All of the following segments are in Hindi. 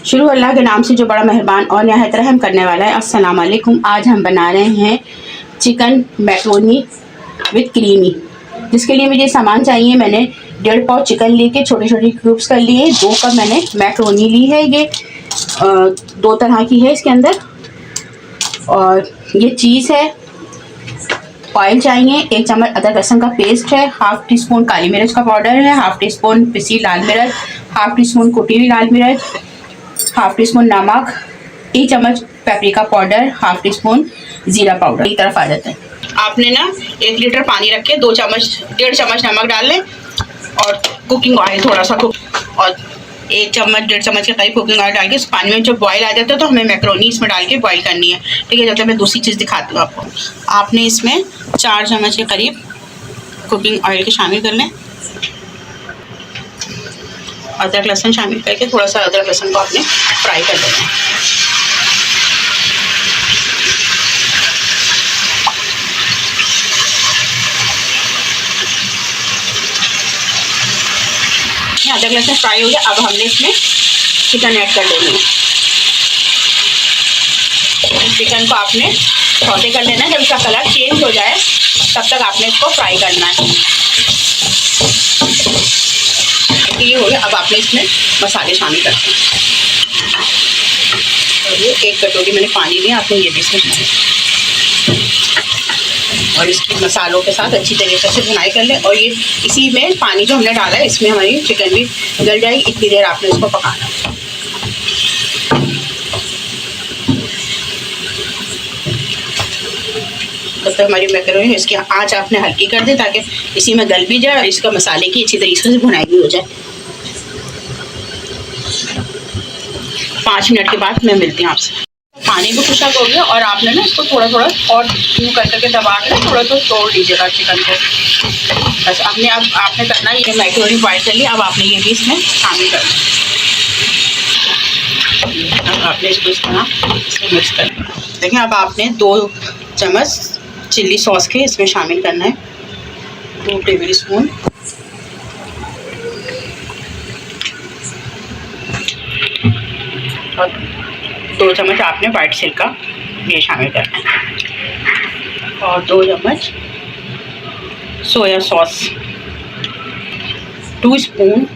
शुरू अल्लाह के नाम से जो बड़ा मेहरबान और नहायत रहम करने वाला है। अस्सलाम वालेकुम। आज हम बना रहे हैं चिकन मैक्रोनी विद क्रीमी, जिसके लिए मुझे सामान चाहिए। मैंने 1.5 पाव चिकन लेके छोटे छोटे क्यूब्स कर लिए। 2 कप मैंने मैक्रोनी ली है। ये 2 तरह की है इसके अंदर। और ये चीज़ है। ऑयल चाहिए। 1 चम्मच अदरक लहसुन का पेस्ट है। हाफ टी स्पून काली मिर्च का पाउडर है। हाफ टी स्पून पिसी लाल मिर्च। हाफ टी स्पून कुटी हुई लाल मिर्च। हाफ टी स्पून नमक। 1 चम्मच paprika powder. Half tea spoon जीरा पाउडर। एक तरफ आ जाता है। आपने ना 1 लीटर पानी रख के 1.5 चम्मच नमक डाल लें और कुकिंग ऑयल थोड़ा सा और 1 चम्मच 1.5 चम्मच के करीब कुकिंग ऑयल डाल के इस पानी में जब बॉयल आ जाता है तो हमें मैक्रोनी इसमें डाल के बॉयल करनी है। ठीक है। जब तक मैं दूसरी चीज़ दिखाती हूँ आपको। आपने इसमें 4 चम्मच के करीब कुकिंग ऑयल के शामिल कर लें। अदरक लहसुन शामिल करके थोड़ा सा अदरक लहसुन को आपने फ्राई कर देना है। अदरक लहसुन फ्राई हो गया। अब हमने इसमें चिकन ऐड कर देनी है। चिकन को आपने सौटे कर लेना है। जब इसका कलर चेंज हो जाए तब तक आपने इसको फ्राई करना है। ये हो गया। अब आपने इसमें मसाले शामिल करते हैं। और ये 1 कटोरी मैंने पानी लिया। आपने ये भी इसमें शामिल और इसकी मसालों के साथ अच्छी तरीके से भुनाई कर लें। और ये इसी में पानी जो हमने डाला है इसमें हमारी चिकन भी गल जाएगी। इतनी देर आपने इसको पकाना है। तब तक हमारी मैक्रोनी इसकी आंच आपने हल्की कर दी ताकि इसी में गल भी जाए और इसका मसाले की अच्छी तरीके से भुनाई भी हो जाए। 5 मिनट के बाद मैं मिलती हूँ आपसे। पानी भी खुशक हो गया और आपने ना इसको थोड़ा थोड़ा और यूँ करके दबा के थोड़ा तो तोड़ लीजिएगा चिकन को। बस आपने करना ये मैक्रोनी बॉयल कर लिया। अब आपने ये भी इसमें शामिल कर दिया। अब आपने इसको इस तरह इसमें मिक्स कर दिया। देखिए अब आपने 2 चम्मच चिल्ली सॉस के इसमें शामिल करना है। 2 टेबल स्पून। और 2 चम्मच आपने वाइट सिरका ये शामिल करना है। और 2 चम्मच soya sauce. 2 spoon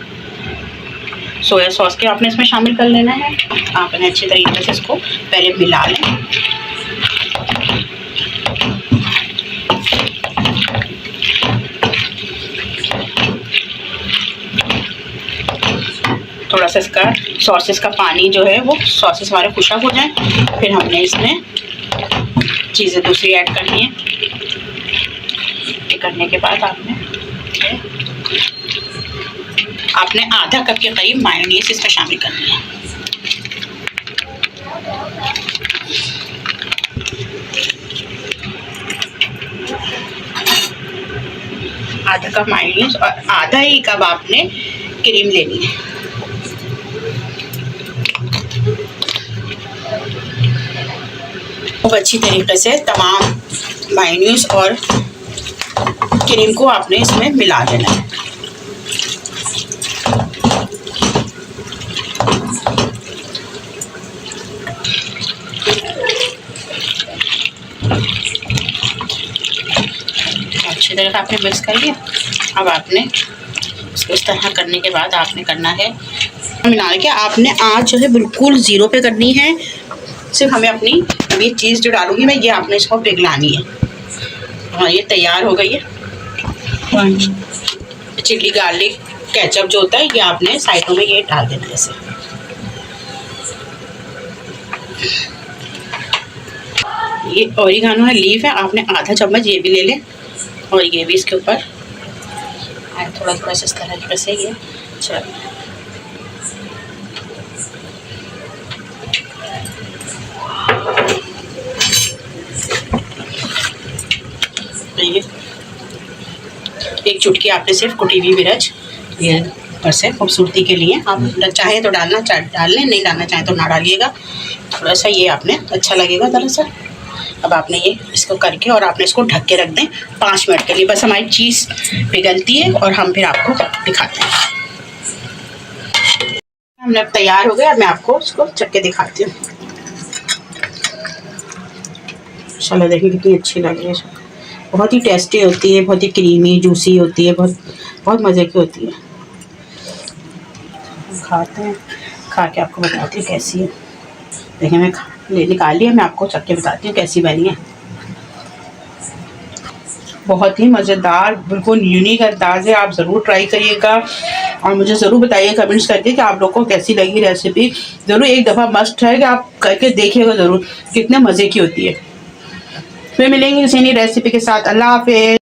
soya sauce के आपने इसमें शामिल कर लेना है। आपने अच्छी तरीके से इसको पहले मिला लें। थोड़ा सा इसका सॉसेस का पानी जो है वो सॉसेस हमारे खुशक हो जाए। फिर हमने इसमें चीज़ें दूसरी ऐड करनी है। ये करने के बाद आपने आधा कप के करीब मायोनीज इसमें शामिल करनी है। आधा कप मायोनीज और आधा ही कप आपने क्रीम लेनी है। खूब अच्छी तरीके से तमाम मायोनीज और क्रीम को आपने इसमें मिला देना है। अच्छी तरह से आपने मिक्स कर लिया। अब आपने इसको इस तरह करने के बाद आपने करना है मिला के आपने आँच जो है बिल्कुल 0 पे करनी है। सिर्फ हमें अपनी अब ये चीज़ जो डालूंगी मैं ये आपने इसको पिघलानी है। हाँ ये तैयार हो गई है। चिल्ली गार्लिक केचप जो होता है ये आपने साइडों में ये डाल देना। जैसे ये ओरिगानो है, लीफ है। आपने आधा चम्मच ये भी ले लें और ये भी इसके ऊपर थोड़ा थोड़ा सा इस तरह से ये चल। एक चुटकी आपने सिर्फ कुटी हुई मिर्च ये ऊपर से खूबसूरती के लिए आप चाहें तो डाल लें, नहीं डालना चाहें तो ना डालिएगा। थोड़ा सा ये आपने अच्छा लगेगा दरअसल। अब आपने ये इसको करके और आपने इसको ढक के रख दें 5 मिनट के लिए। बस हमारी चीज़ पिघलती है और हम फिर आपको दिखाते हैं। हमने अब तैयार हो गया। मैं आपको इसको चख के दिखाती हूँ। चलो देखिए कितनी अच्छी लग रही है। बहुत ही टेस्टी होती है, बहुत ही क्रीमी जूसी होती है, बहुत बहुत मज़े की होती है। खाते हैं, खा के आपको बताती हूँ कैसी है। देखिए मैं निकाल लिया, मैं आपको चख के बताती हूँ कैसी बनी है। बहुत ही मज़ेदार, बिल्कुल यूनिक अंदाज़ है। आप ज़रूर ट्राई करिएगा और मुझे ज़रूर बताइए कमेंट्स करके कि आप लोगों को कैसी लगी रेसिपी। ज़रूर एक दफ़ा मस्ट है कि आप करके देखिएगा ज़रूर, कितने मज़े की होती है। फिर मिलेंगे किसी नई रेसिपी के साथ। अल्लाह हाफ़िज़।